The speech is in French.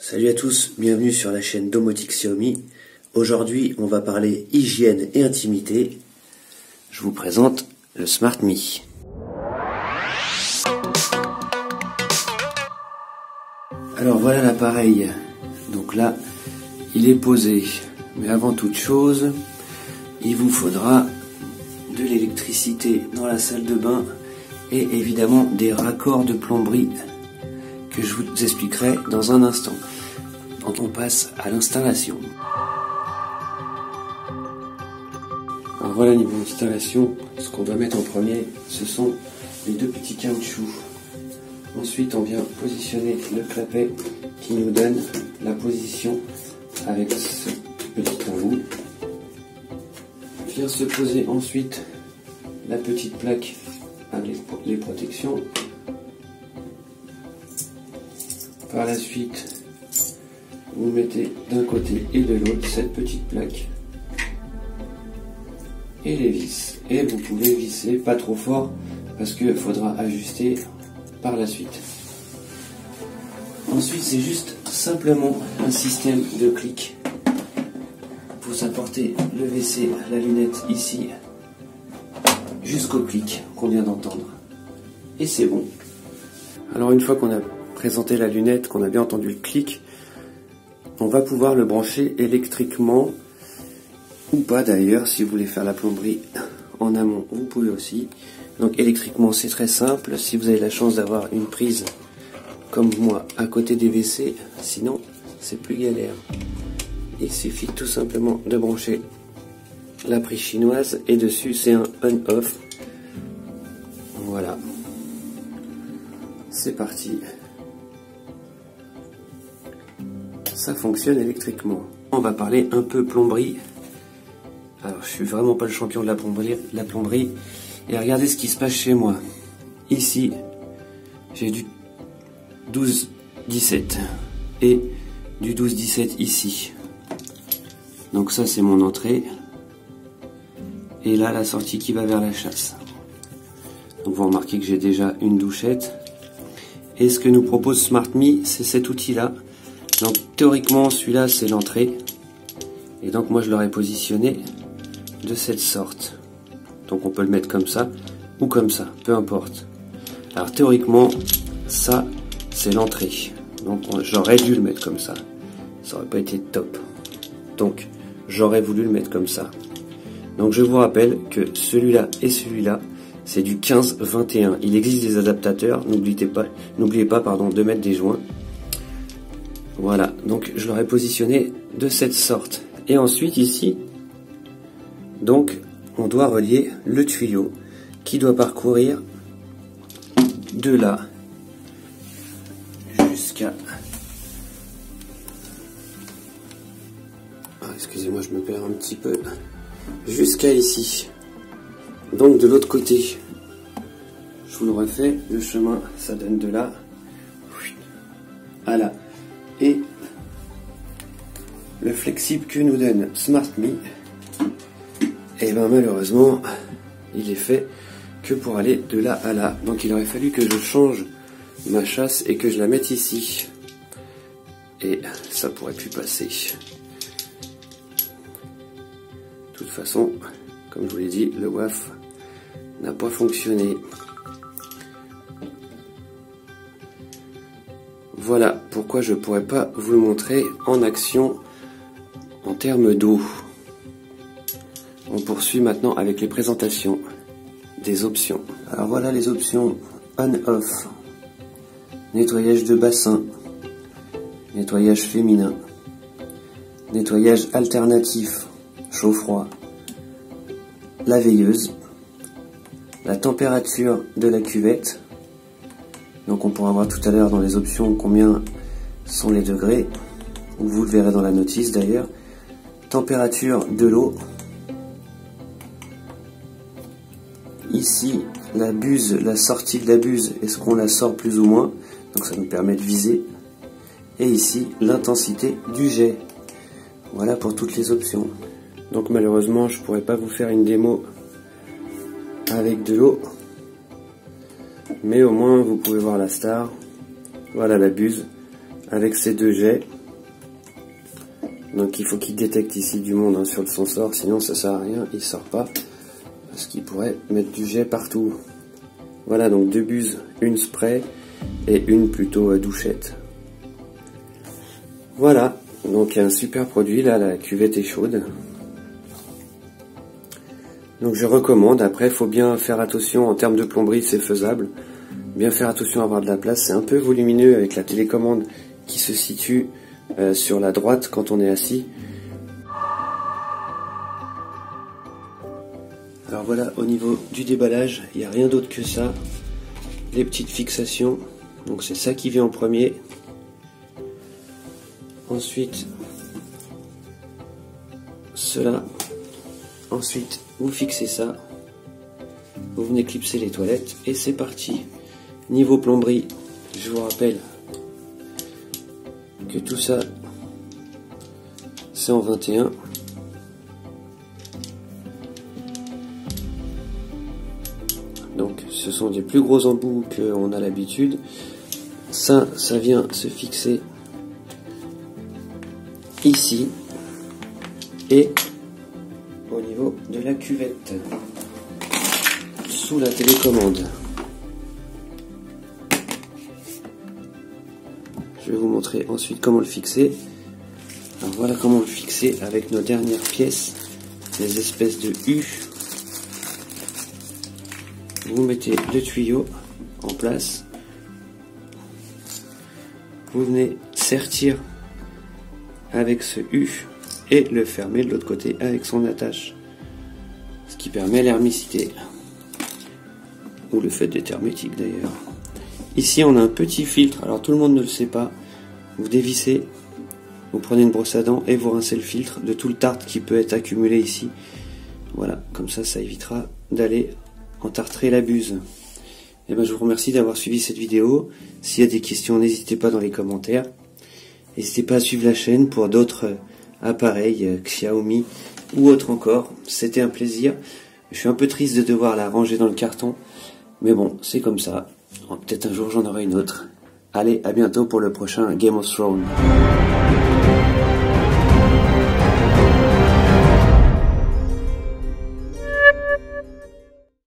Salut à tous, bienvenue sur la chaîne Domotique Xiaomi. Aujourd'hui, on va parler hygiène et intimité. Je vous présente le Smart Me. Alors voilà l'appareil. Donc là, il est posé. Mais avant toute chose, il vous faudra de l'électricité dans la salle de bain et évidemment des raccords de plomberie que je vous expliquerai dans un instant. Donc on passe à l'installation. Alors voilà, niveau installation, ce qu'on doit mettre en premier, ce sont les deux petits caoutchoucs. Ensuite on vient positionner le clapet qui nous donne la position avec ce petit embout. Vient se poser ensuite la petite plaque avec les protections. Par la suite, vous mettez d'un côté et de l'autre cette petite plaque et les vis. Et vous pouvez visser pas trop fort parce qu'il faudra ajuster par la suite. Ensuite, c'est juste simplement un système de clic. Vous apportez le WC, la lunette ici, jusqu'au clic qu'on vient d'entendre. Et c'est bon. Alors une fois qu'on a présenté la lunette, qu'on a bien entendu le clic, on va pouvoir le brancher électriquement ou pas d'ailleurs. Si vous voulez faire la plomberie en amont, vous pouvez aussi. Donc électriquement c'est très simple, si vous avez la chance d'avoir une prise comme moi à côté des WC, sinon c'est plus galère. Il suffit tout simplement de brancher la prise chinoise et dessus c'est un on-off. Voilà, c'est parti. Ça fonctionne électriquement. On va parler un peu plomberie. Alors je suis vraiment pas le champion de la plomberie. Et regardez ce qui se passe chez moi. Ici, j'ai du 12-17 et du 12-17 ici. Donc ça c'est mon entrée. Et là la sortie qui va vers la chasse. Donc vous remarquez que j'ai déjà une douchette. Et ce que nous propose Smart Me, c'est cet outil-là. Donc théoriquement celui-là c'est l'entrée. Et donc moi je l'aurais positionné de cette sorte. Donc on peut le mettre comme ça ou comme ça, peu importe. Alors théoriquement ça c'est l'entrée. Donc j'aurais dû le mettre comme ça. Ça aurait pas été top. Donc j'aurais voulu le mettre comme ça. Donc je vous rappelle que celui-là et celui-là c'est du 15-21. Il existe des adaptateurs, n'oubliez pas de mettre des joints. Voilà, donc je l'aurais positionné de cette sorte. Et ensuite ici, donc on doit relier le tuyau qui doit parcourir de là jusqu'à... Ah, excusez-moi, je me perds un petit peu. Jusqu'à ici. Donc de l'autre côté, je vous le refais, le chemin ça donne de là à là. Et le flexible que nous donne Smart Me, et ben malheureusement il est fait que pour aller de là à là. Donc il aurait fallu que je change ma chasse et que je la mette ici, et ça pourrait plus passer. De toute façon, comme je vous l'ai dit, le WAF n'a pas fonctionné. Voilà pourquoi je ne pourrais pas vous le montrer en action en termes d'eau. On poursuit maintenant avec les présentations des options. Alors voilà les options on-off. Nettoyage de bassin, nettoyage féminin, nettoyage alternatif, chaud-froid, la veilleuse, la température de la cuvette. Donc on pourra voir tout à l'heure dans les options combien sont les degrés, ou vous le verrez dans la notice d'ailleurs. Température de l'eau. Ici la buse, la sortie de la buse, est-ce qu'on la sort plus ou moins, donc ça nous permet de viser. Et ici l'intensité du jet. Voilà pour toutes les options. Donc malheureusement je pourrais pas vous faire une démo avec de l'eau, mais au moins vous pouvez voir la star. Voilà la buse avec ces deux jets. Donc il faut qu'il détecte ici du monde sur le sensor, sinon ça sert à rien, il sort pas. Parce qu'il pourrait mettre du jet partout. Voilà, donc 2 buses, une spray et une plutôt douchette. Voilà, donc un super produit, là la cuvette est chaude. Donc je recommande, après il faut bien faire attention en termes de plomberie, c'est faisable. Bien faire attention à avoir de la place, c'est un peu volumineux avec la télécommande qui se situe sur la droite quand on est assis. Alors voilà, au niveau du déballage, il n'y a rien d'autre que ça. Les petites fixations, donc c'est ça qui vient en premier. Ensuite, cela. Ensuite, vous fixez ça. Vous venez clipser les toilettes et c'est parti. Niveau plomberie, je vous rappelle que tout ça, c'est en 21. Donc ce sont des plus gros embouts qu'on a l'habitude. Ça vient se fixer ici et au niveau de la cuvette, sous la télécommande. Je vais vous montrer ensuite comment le fixer. Alors voilà comment le fixer avec nos dernières pièces, les espèces de U. Vous mettez le tuyau en place. Vous venez sertir avec ce U et le fermer de l'autre côté avec son attache. Ce qui permet l'herméticité. Ou le fait d'être hermétique d'ailleurs. Ici on a un petit filtre, alors tout le monde ne le sait pas. Vous dévissez, vous prenez une brosse à dents et vous rincez le filtre de tout le tartre qui peut être accumulé ici. Voilà, comme ça, ça évitera d'aller entartrer la buse. Et ben, je vous remercie d'avoir suivi cette vidéo. S'il y a des questions, n'hésitez pas dans les commentaires. N'hésitez pas à suivre la chaîne pour d'autres appareils Xiaomi ou autres encore. C'était un plaisir. Je suis un peu triste de devoir la ranger dans le carton. Mais bon, c'est comme ça. Peut-être un jour j'en aurai une autre. Allez, à bientôt pour le prochain Game of Thrones.